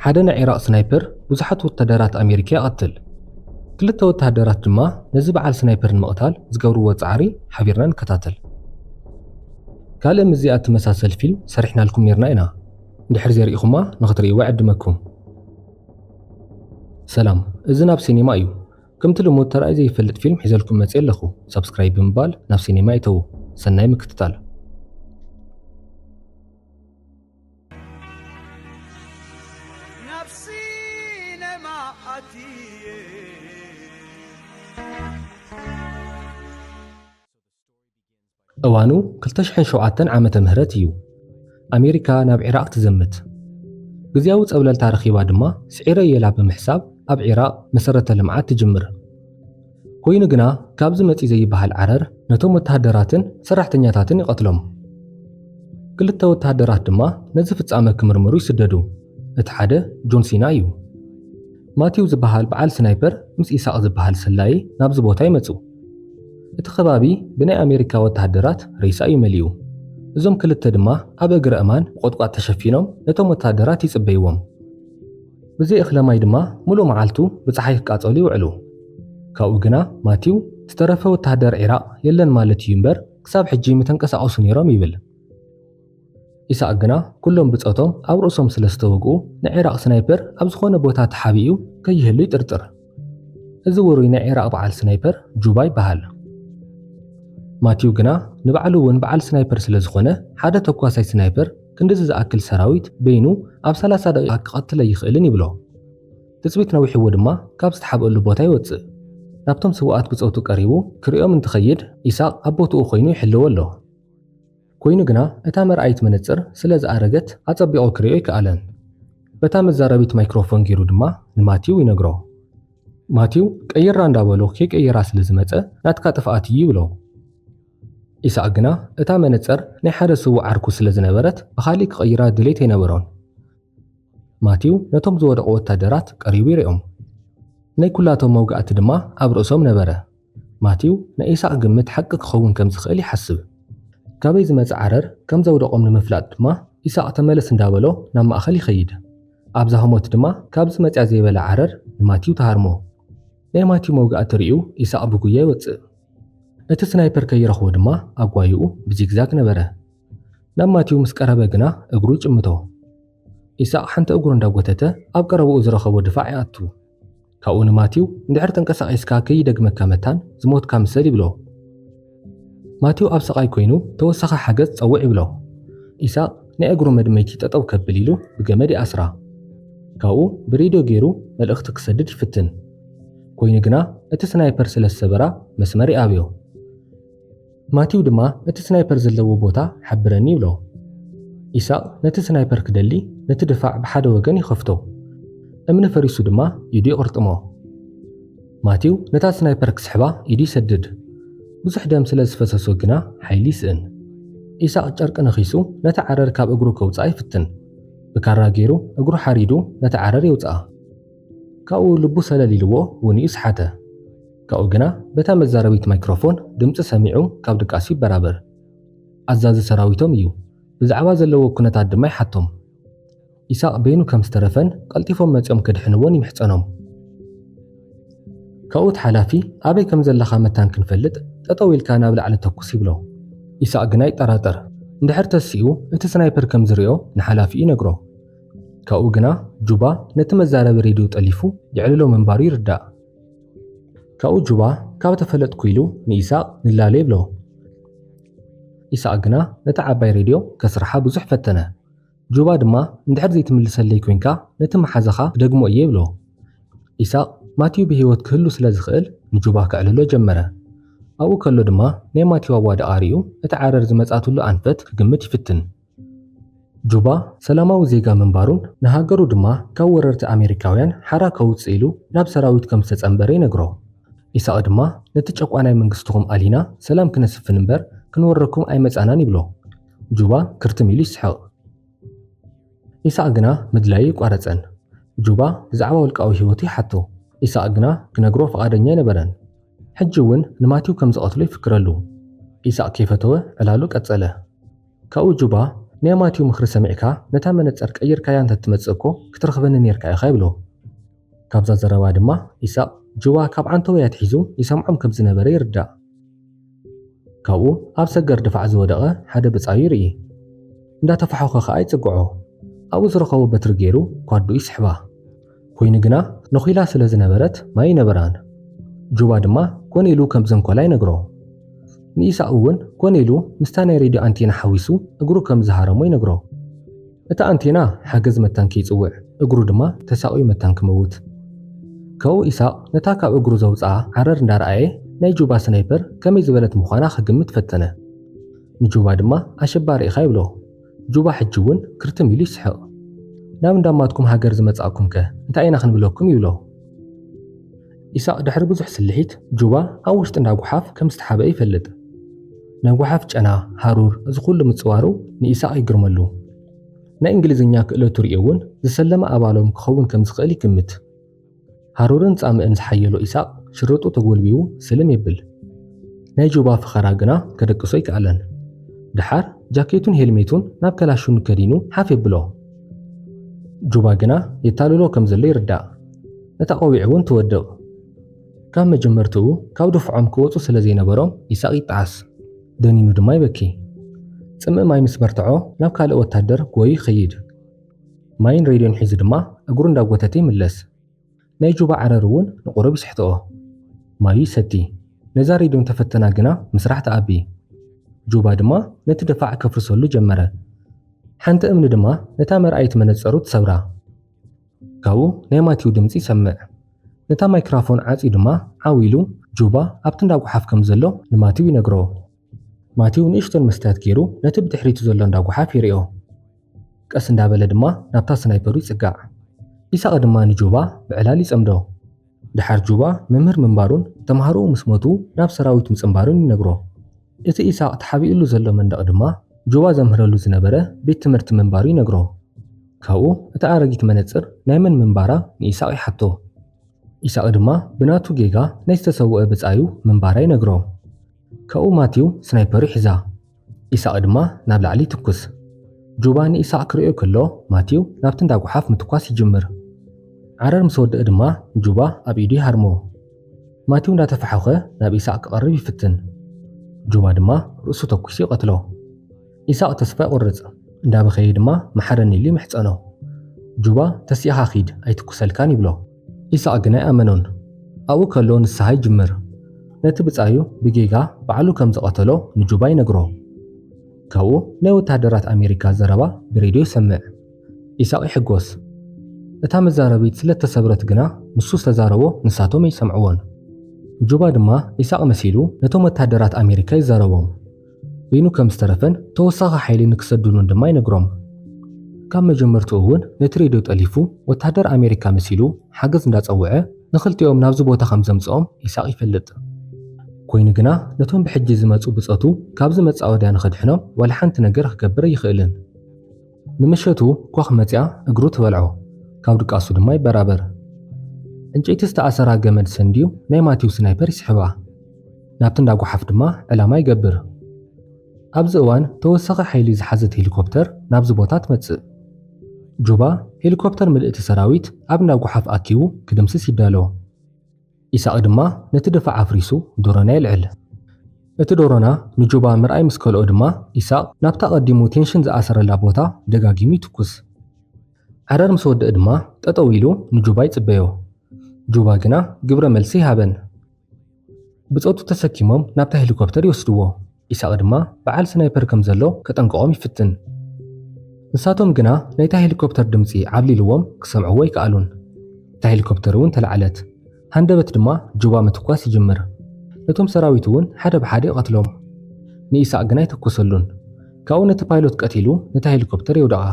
ሓደ ናይ ኢራቅ ስናይፐር ብዙሓት ወታደራት ኣሜሪካ ይቐትል። ክልተ ወታደራት ድማ ነዚ በዓል ስናይፐር ንምቕታል ዝገብርዎ ጻዕሪ ሓቢርና ንከታተል። ካልእ ምዚኣ እትመሳሰል ፊልም ሰሪሕናልኩም ነርና ኢና። እንድሕር ዘሪኢኹማ ንኽትሪእዋ ይዕድመኩም። ሰላም፣ እዚ ናብ ሲኔማ እዩ። ከምቲ ልሙድ ተራእይ ዘይፈልጥ ፊልም ሒዘልኩም መፅእ ኣለኹ። ሰብስክራይብ ብምባል ናብ ሲኔማ ይተዉ። ሰናይ ምክትታል። እዋኑ 2007 ዓመተ ምህረት እዩ። ኣሜሪካ ናብ ኢራቅ ትዘምት። ግዝያዊ ፀብለልታ ረኺባ ድማ ስዒረ የላ ብምሕሳብ ኣብ ኢራቅ መሰረተ ልምዓት ትጅምር። ኮይኑ ግና ካብዚ መፂ ዘይበሃል ዓረር ነቶም ወታደራትን ሰራሕተኛታትን ይቐትሎም። ክልተ ወታደራት ድማ ነዚ ፍጻመ ክምርምሩ ይስደዱ። እቲ ሓደ ጆን ሲና እዩ። ማቲው ዝበሃል በዓል ስናይፐር ምስ ኢሳቅ ዝበሃል ሰላይ ናብዚ ቦታ ይመፁ። እቲ ከባቢ ብናይ ኣሜሪካ ወታደራት ሬሳ እዩ መሊኡ። እዞም ክልተ ድማ ኣብ እግሪ እማን ቆጥቋጥ ተሸፊኖም ነቶም ወታደራት ይጽበይዎም። ብዘይ እኽለማይ ድማ ሙሉእ መዓልቱ ብፀሓይ ክቃጸሉ ይውዕሉ። ካብኡ ግና ማቲው ዝተረፈ ወታደር ኢራቅ የለን ማለት እዩ እምበር ክሳብ ሕጂ ምተንቀሳቐሱ ነይሮም ይብል። ኢሳቅ ግና ኩሎም ብፀቶም ኣብ ርእሶም ስለ ዝተወግኡ ንዒራቅ ስናይፐር ኣብ ዝኾነ ቦታ ተሓቢኡ ከይህሉ ይጥርጥር። እዚ ውሩይ ናይ ኢራቅ በዓል ስናይፐር ጁባ ይበሃል። ማቲው ግና ንባዕሉ እውን በዓል ስናይፐር ስለ ዝኾነ ሓደ ተኳሳይ ስናይፐር ክንዲዚ ዝኣክል ሰራዊት በይኑ ኣብ 30 ደቂቓ ክቐትለ ይኽእልን ይብሎ። ትፅቢት ነዊሕዎ ድማ ካብ ዝተሓበሉ ቦታ ይወፅእ። ናብቶም ሰብኣት ብፀውቱ ቀሪቡ ክሪኦም እንትኸይድ ኢሳቅ ኣብ ቦትኡ ኮይኑ ይሕልዎ ኣሎ። ኮይኑ ግና እታ መርኣይት መነፅር ስለ ዝኣረገት ኣፀቢቑ ክሪኦ ይከኣለን። በታ መዛረቢት ማይክሮፎን ገይሩ ድማ ንማቲው ይነግሮ። ማቲው ቀይራ እንዳበሎ ከይቀይራ ስለ ዝመፀ ናትካ ጥፍኣት እዩ ይብሎ። ኢሳቅ ግና እታ መነፅር ናይ ሓደ ስውዕ ዓርኩ ስለ ዝነበረት ብኻሊእ ክቐይራ ድሌት ኣይነበሮን። ማቲው ነቶም ዝወደቑ ወታደራት ቀሪቡ ይሪኦም። ናይ ኩላቶም መውጋእቲ ድማ ኣብ ርእሶም ነበረ። ማቲው ናይ ኢሳቅ ግምት ሓቂ ክኸውን ከም ዝኽእል ይሓስብ። ካበይ ዝመፅእ ዓረር ከም ዘውደቖም ንምፍላጥ ድማ ኢሳቅ ተመለስ እንዳበሎ ናብ ማእኸል ይኸይድ። ኣብዛ ህሞት ድማ ካብዚ መፅያ ዘይበለ ዓረር ንማቲው ተሃርሞ። ናይ ማቲው መውጋእቲ ርኢዩ ኢሳቅ ብጉያ ይወፅእ። እቲ ስናይፐር ከይረኽቦ ድማ ኣጓይኡ ብዚግዛግ ነበረ። ናብ ማቲው ምስ ቀረበ ግና እግሩ ይጭምቶ። ኢሳቅ ሓንቲ እግሩ እንዳጎተተ ኣብ ቀረብኡ ዝረኸቦ ድፋዕ ይኣቱ። ካብኡ ንማቲው እንድሕር ተንቀሳቒስካ ከይደግመካ መታን ዝሞትካ ምሰል ይብሎ። ማቲው ኣብ ሰቓይ ኮይኑ ተወሳኺ ሓገዝ ፀውዕ ይብሎ። ኢሳቅ ናይ እግሩ መድመይቲ ጠጠው ከብል ኢሉ ብገመድ ይኣስራ። ካብኡ ብሬድዮ ገይሩ መልእኽቲ ክሰድድ ይፍትን። ኮይኑ ግና እቲ ስናይፐር ስለ ዝሰበራ መስመር ይኣብዮ። ማቲው ድማ እቲ ስናይፐር ዘለዎ ቦታ ሓብረኒ ይብሎ። ኢሳቅ ነቲ ስናይፐር ክደሊ ነቲ ድፋዕ ብሓደ ወገን ይኸፍቶ። እምኒ ፈሪሱ ድማ ኢዱ ይቕርጥሞ። ማቲው ነታ ስናይፐር ክስሕባ ኢዱ ይሰድድ። ብዙሕ ደም ስለ ዝፈሰሶ ግና ሓይሊ ይስእን። ኢሳቅ ጨርቂ ነኺሱ ነቲ ዓረር ካብ እግሩ ከውፅኣ ይፍትን። ብካራ ገይሩ እግሩ ሓሪዱ ነቲ ዓረር የውፅኣ። ካብኡ ልቡ ሰለሊልዎ እውን እዩ ስሓተ። ካብኡ ግና በታ መዛረቢት ማይክሮፎን ድምፂ ሰሚዑ ካብ ድቃሱ ይበራበር። ኣዛዚ ሰራዊቶም እዩ። ብዛዕባ ዘለዎ ኩነታት ድማ ይሓቶም። ኢሳቅ በይኑ ከም ዝተረፈን ቀልጢፎም መፅኦም ከድሕንዎን ይምሕፀኖም። ካብኡ ተሓላፊ ኣበይ ከም ዘለኻ መታን ክንፈልጥ ጠጠው ኢልካ ናብ ላዕሊ ተኩስ ይብሎ። ኢሳቅ ግና ይጠራጠር። እንድሕር ተሲኡ እቲ ስናይፐር ከም ዝሪኦ ንሓላፊ ይነግሮ። ካብኡ ግና ጁባ ነቲ መዛረቢ ሬድዮ ጠሊፉ ይዕልሎ ምንባሩ ይርዳእ። ካብኡ ጁባ ካብ ተፈለጥኩ ኢሉ ንኢሳቅ ንላለ ይብሎ። ኢሳቅ ግና ነቲ ዓባይ ሬድዮ ከስርሓ ብዙሕ ፈተነ። ጁባ ድማ እንድሕር ዘይትምልሰለይ ኮንካ ነቲ መሓዘኻ ክደግሞ እየ ይብሎ። ኢሳቅ ማቲው ብሂወት ክህሉ ስለ ዝኽእል ንጁባ ክዕልሎ ጀመረ። ኣብኡ ከሎ ድማ ናይ ማቲው ኣዋዳቕ ሪኡ እቲ ዓረር ዝመጻትሉ ኣንፈት ክግምት ይፍትን። ጁባ ሰላማዊ ዜጋ ምንባሩን ንሃገሩ ድማ ካብ ወረርቲ ኣሜሪካውያን ሓራ ከውፅእ ኢሉ ናብ ሰራዊት ከም ዝተጸንበረ ይነግሮ። ኢሳቅ ድማ ነቲ ጨቋናይ መንግስትኩም ኣሊና ሰላም ክነስፍን እምበር ክንወረኩም ኣይመጻናን ይብሎ። ጁባ ክርትም ኢሉ ይስሕቕ። ኢሳቅ ግና ምድላዩ ይቋረፀን። ጁባ ብዛዕባ ውልቃዊ ህይወቱ ይሓቶ። ኢሳቅ ግና ክነግሮ ፈቃደኛ ይነበረን። ሕጂ እውን ንማቲው ከም ዝቐትሎ ይፍክረሉ። ኢሳቅ ከይፈተወ ዕላሉ ቀጸለ። ካብኡ ጁባ ናይ ማቲው ምኽሪ ሰሚዕካ ነታ መነፀር ቀይርካያ እንተትመፅእኮ ክትረኽበኒ ነርካ ኢኻ ይብሎ። ካብዛ ዘረባ ድማ ይስሐቅ ጁባ ካብ ዓንተወያ ትሒዙ ይሰምዖም ከም ዝነበረ ይርዳእ። ካብኡ ኣብ ሰገር ድፋዕ ዝወደቐ ሓደ ብጻዩ ይርኢ። እንዳተፋሓኸ ከዓ ይጽግዖ። ኣብኡ ዝረኸቦ በትሪ ገይሩ ኳዱ ይስሕባ። ኮይኑ ግና ነኺላ ስለ ዝነበረት ማይ ይነበራን። ጁባ ድማ ኮኔሉ ከም ዘንኮላ ይነግሮ። ንይስሐቅ እውን ኮኔሉ ምስታ ናይ ሬድዮ አንቴና ሓዊሱ እግሩ ከም ዝሃረሞ ይነግሮ። እታ አንቴና ሓገዝ መታንኪ ይጽውዕ፣ እግሩ ድማ ተሳቂዩ መታን ክመውት። ካብኡ ይስሐቅ ነታ ካብ እግሩ ዘውፅኣ ዓረር እንዳረኣየ ናይ ጁባ ስናይፐር ከመይ ዝበለት ምዃና ክግምት ፈተነ። ንጁባ ድማ ኣሸባሪ ኢኻ ይብሎ። ጁባ ሕጂ እውን ክርትም ኢሉ ይስሕቕ። ናብ እንዳማትኩም ሃገር ዝመጻእኩም ከ እንታይ ኢና ክንብለኩም ይብሎ። ይስሐቅ ድሕሪ ብዙሕ ስልሒት ጁባ ኣብ ውሽጢ እንዳጓሓፍ ከም ዝተሓበአ ይፈልጥ። ናይ ጓሓፍ ጨና ሃሩር እዚ ኩሉ ምፅዋሩ ንይስሐቅ ይግርመሉ። ናይ እንግሊዝኛ ክእለቱ ርኢዮ እውን ዝሰለመ ኣባሎም ክኸውን ከም ዝኽእል ይግምት። ሃሩርን ጻምእን ዝሓየሎ ይስሐቅ ሽርጡ ተጎልቢቡ ስልም ይብል። ናይ ጁባ ፍኸራ ግና ከደቅሶ ይከኣለን። ድሓር ጃኬቱን ሄልሜቱን ናብ ከላሹን ከዲኑ ሓፍ የብሎ። ጁባ ግና የታልሎ ከም ዘሎ ይርዳእ። ነታ ቆቢዕ እውን ትወድቕ። ካብ መጀመርትኡ ካብ ድፍዖም ክወፁ ስለ ዘይነበሮም ይስሐቅ ይጠዓስ። ደኒኑ ድማ ይበኪ። ጽምእ ማይ ምስ በርትዖ ናብ ካልእ ወታደር ጎይ ይኸይድ። ማይን ሬድዮን ሒዙ ድማ እግሩ እንዳጎተተ ይምለስ። ናይ ጁባ ዓረር እውን ንቁረብ ይስሕትኦ። ማዩ ይሰቲ። ነዛ ሬድዮን ተፈተና ግና ምስራሕ ተኣቢ። ጁባ ድማ ነቲ ደፋዕ ከፍርሰሉ ጀመረ። ሓንቲ እምኒ ድማ ነታ መርኣይት መነፀሩ ትሰብራ። ካብኡ ናይ ማቲው ድምፂ ይሰምዕ። ነታ ማይክራፎን ዓፂ ድማ ዓዊሉ ጁባ ኣብቲ እንዳጓሓፍ ከም ዘሎ ንማቲው ይነግሮ። ማቲው ንእሽቶን መስትያት ገይሩ ነቲ ብድሕሪቱ ዘሎ እንዳጓሓፍ ይርኦ። ቀስ እንዳበለ ድማ ናብታ ስናይፐሩ ይጽጋዕ። ይስሐቅ ድማ ንጁባ ብዕላል ይጸምዶ። ድሓር ጁባ መምህር ምንባሩን ተምሃሮኡ ምስ ሞቱ ናብ ሰራዊት ምጽምባሩን ይነግሮ። እቲ ይስሐቅ ተሓቢኡሉ ዘሎ መንደቕ ድማ ጁባ ዘምህረሉ ዝነበረ ቤት ትምህርቲ ምንባሩ ይነግሮ። ካብኡ እቲ ኣረጊት መነፅር ናይ መን ምንባራ ንይስሐቅ ይሓቶ። ይስሐቅ ድማ ብናቱ ጌጋ ናይ ዝተሰውአ ብጻዩ ምንባራ ይነግሮ። ካብኡ ማቲው ስናይፐሩ ሒዛ። ይስሐቅ ድማ ናብ ላዕሊ ትኩስ። ጁባ ንይስሐቅ ክሪኦ ከሎ ማቲው ናብቲ እንዳጓሓፍ ምትኳስ ይጅምር። ዓረር ምስ ወድአ ድማ ጁባ ኣብ ኢዱ ይሃርሞ። ማቲው እንዳተፋሓኸ ናብ ይስሐቅ ክቐርብ ይፍትን። ጁባ ድማ ርእሱ ተኩሱ ይቐትሎ። ይስሐቅ ተስፋ ይቆርጽ። እንዳበኸየ ድማ መሓረኒ ኢሉ ይምሕፀኖ። ጁባ ተሲእኻ ኺድ ኣይትኩሰልካን ይብሎ። ይስሐቅ ግና ይኣመኖን። ኣብኡ ከሎ ንስሓ ይጅምር። ነቲ ብጻዩ ብጌጋ ባዕሉ ከም ዝቐተሎ ንጁባ ይነግሮ። ካብኡ ናይ ወታደራት ኣሜሪካ ዘረባ ብሬድዮ ይሰምዕ። ይስሐቅ ይሕጎስ። እታ መዛረቢት ስለተሰብረት ግና ንሱ ዝተዛረቦ ንሳቶም ይሰምዕዎን። ጁባ ድማ ይስሐቅ መሲሉ ነቶም ወታደራት ኣሜሪካ ይዛረቦም። በይኑ ከም ዝተረፈን ተወሳኺ ሓይሊ ንክሰድሉን ድማ ይነግሮም። ካብ መጀመርትኡ እውን ነቲ ሬድዮ ጠሊፉ ወታደር ኣሜሪካ መሲሉ ሓገዝ እንዳጸውዐ ንኽልቲኦም ናብዚ ቦታ ከም ዘምጽኦም ይስሐቅ ይፈልጥ። ኮይኑ ግና ነቶም ብሕጂ ዝመጹ ብጸቱ ካብዚ መጻወድያ ንኽድሕኖም ወላ ሓንቲ ነገር ክገብር ይኽእልን። ንምሸቱ ኳኽ መጽያ እግሩ ትበልዖ፣ ካብ ድቃሱ ድማ ይበራበር። ዕንጨይቲ ዝተኣሰራ ገመድ ሰንዲዩ ናይ ማቲው ስናይፐር ይስሕባ። ናብቲ እንዳጓሓፍ ድማ ዕላማ ይገብር። ኣብዚ እዋን ተወሳኺ ሓይሊ ዝሓዘት ሄሊኮፕተር ናብዚ ቦታ ትመጽእ። ጁባ ሄሊኮፕተር ምልእቲ ሰራዊት ኣብ እንዳጓሓፍ ኣኪቡ ክድምስስ ይዳሎ። ይስሐቅ ድማ ነቲ ደፋዕ ኣፍሪሱ ዶሮና ይልዕል። እቲ ዶሮና ንጁባ ምርኣይ ምስ ከልኦ ድማ ይስሐቅ ናብታ ቀዲሙ ቴንሽን ዝኣሰረላ ቦታ ደጋጊሙ ይትኩስ። ዓረር ምስ ወድአ ድማ ጠጠው ኢሉ ንጁባ ይጽበዮ። ጁባ ግና ግብረ መልሲ ይሃበን። ብጸቱ ተሰኪሞም ናብታ ሄሊኮፕተር ይወስድዎ። ይስሐቅ ድማ በዓል ስናይፐር ከም ዘሎ ከጠንቅቖም ይፍትን። ንሳቶም ግና ናይታ ሄሊኮፕተር ድምፂ ዓብሊልዎም ክሰምዕዎ ይከኣሉን። እታ ሄሊኮፕተር እውን ተላዕለት። ሃንደበት ድማ ጁባ ምትኳስ ይጅምር። ነቶም ሰራዊት እውን ሓደ ብሓደ ይቐትሎም። ንይስሐቅ ግና ይተኩሰሉን። ካብኡ ነቲ ፓይሎት ቀቲሉ ነታ ሄሊኮፕተር የውደቓ።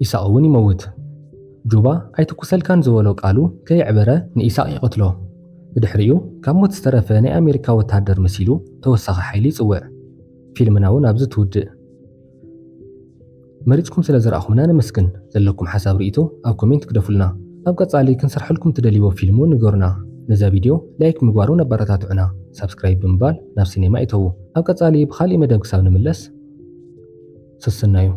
ይስሐቅ እውን ይመውት። ጁባ ኣይትኩሰልካን ዝበሎ ቃሉ ከይዕበረ ንይስሐቅ ይቐትሎ። ብድሕሪኡ ካብ ሞት ዝተረፈ ናይ ኣሜሪካ ወታደር መሲሉ ተወሳኺ ሓይሊ ይጽውዕ። ፊልምና እውን ኣብዚ ትውድእ። መሪፅኩም ስለ ዝረኣኹምና ነመስግን። ዘለኩም ሓሳብ ርእይቶ ኣብ ኮሜንት ክደፉልና። ኣብ ቀጻሊ ክንሰርሐልኩም ትደልይዎ ፊልም እውን ንገሩና። ነዛ ቪድዮ ላይክ ምግባሩን ኣበረታትዑና። ሳብስክራይብ ብምባል ናብ ሲኔማ ይተዉ። ኣብ ቀጻሊ ብኻልእ መደብ ክሳብ ንምለስ ስስናዩ